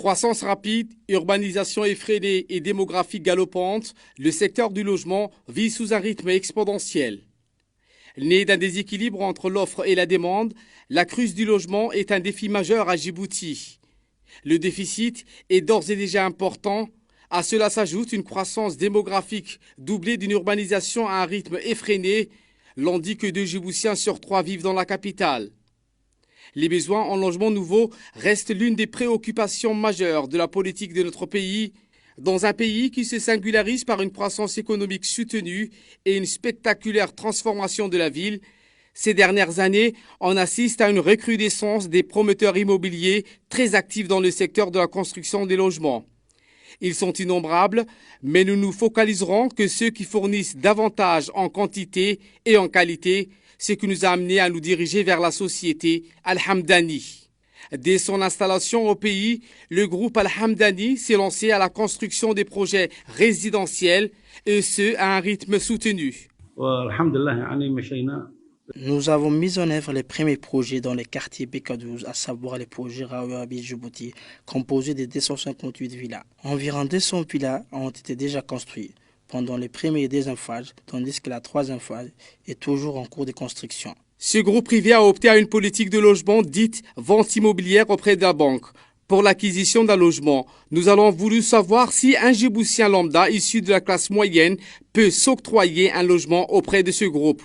Croissance rapide, urbanisation effrénée et démographie galopante, le secteur du logement vit sous un rythme exponentiel. Né d'un déséquilibre entre l'offre et la demande, la crise du logement est un défi majeur à Djibouti. Le déficit est d'ores et déjà important. À cela s'ajoute une croissance démographique doublée d'une urbanisation à un rythme effréné. L'on dit que 2 Djiboutiens sur 3 vivent dans la capitale. Les besoins en logements nouveaux restent l'une des préoccupations majeures de la politique de notre pays, dans un pays qui se singularise par une croissance économique soutenue et une spectaculaire transformation de la ville. Ces dernières années, on assiste à une recrudescence des promoteurs immobiliers très actifs dans le secteur de la construction des logements. Ils sont innombrables, mais nous nous focaliserons que ceux qui fournissent davantage en quantité et en qualité, ce qui nous a amené à nous diriger vers la société Al-Hamdani. Dès son installation au pays, le groupe Al-Hamdani s'est lancé à la construction des projets résidentiels, et ce, à un rythme soutenu. Nous avons mis en œuvre les premiers projets dans les quartiers BK12, à savoir les projets Raouabi Djibouti, composés de 258 villas. Environ 200 villas ont été déjà construites pendant les premières 2 phases, tandis que la 3e phase est toujours en cours de construction. Ce groupe privé a opté à une politique de logement dite vente immobilière auprès de la banque. Pour l'acquisition d'un logement, nous allons voulu savoir si un Djiboutien lambda issu de la classe moyenne peut s'octroyer un logement auprès de ce groupe.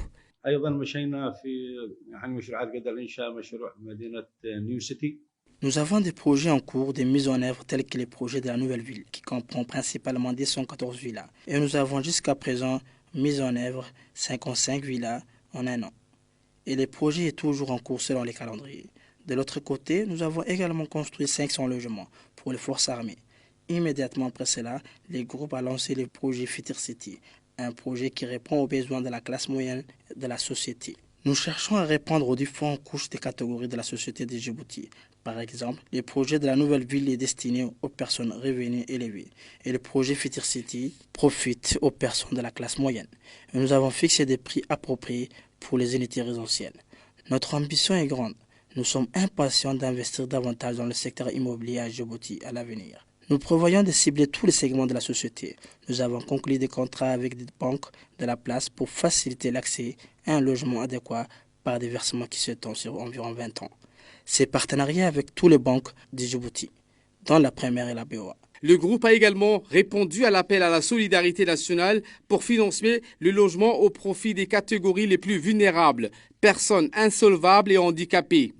Nous avons des projets en cours de mise en œuvre tels que les projets de la nouvelle ville, qui comprend principalement 214 villas. Et nous avons jusqu'à présent mis en œuvre 55 villas en 1 an. Et le projet est toujours en cours selon les calendriers. De l'autre côté, nous avons également construit 500 logements pour les forces armées. Immédiatement après cela, le groupe a lancé le projet Future City, un projet qui répond aux besoins de la classe moyenne de la société. Nous cherchons à répondre aux différentes couches des catégories de la société de Djibouti. Par exemple, le projet de la nouvelle ville est destiné aux personnes revenus élevés et le projet Future City profite aux personnes de la classe moyenne. Et nous avons fixé des prix appropriés pour les unités résidentielles. Notre ambition est grande. Nous sommes impatients d'investir davantage dans le secteur immobilier à Djibouti à l'avenir. Nous prévoyons de cibler tous les segments de la société. Nous avons conclu des contrats avec des banques de la place pour faciliter l'accès à un logement adéquat par des versements qui s'étendent sur environ 20 ans. Ces partenariats avec toutes les banques de Djibouti, dont la première et la BOA. Le groupe a également répondu à l'appel à la solidarité nationale pour financer le logement au profit des catégories les plus vulnérables, personnes insolvables et handicapées.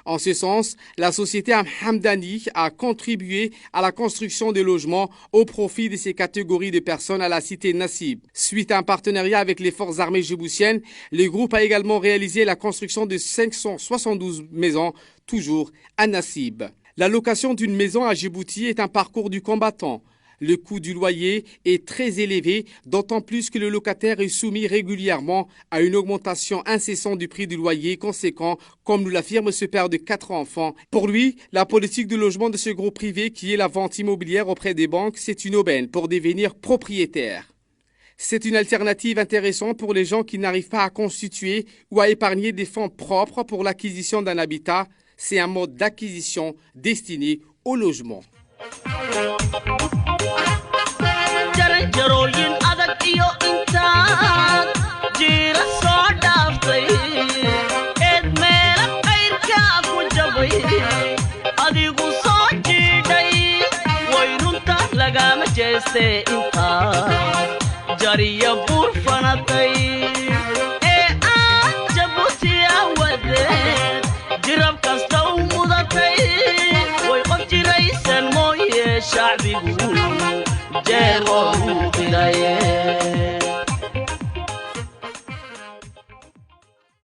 En ce sens, la société Al-Hamdani a contribué à la construction des logements au profit de ces catégories de personnes à la cité Nassib. Suite à un partenariat avec les forces armées djiboutiennes, le groupe a également réalisé la construction de 572 maisons, toujours à Nassib. La location d'une maison à Djibouti est un parcours du combattant. Le coût du loyer est très élevé, d'autant plus que le locataire est soumis régulièrement à une augmentation incessante du prix du loyer conséquent, comme nous l'affirme ce père de 4 enfants. Pour lui, la politique de logement de ce groupe privé, qui est la vente immobilière auprès des banques, c'est une aubaine pour devenir propriétaire. C'est une alternative intéressante pour les gens qui n'arrivent pas à constituer ou à épargner des fonds propres pour l'acquisition d'un habitat. C'est un mode d'acquisition destiné au logement. شعبي جاي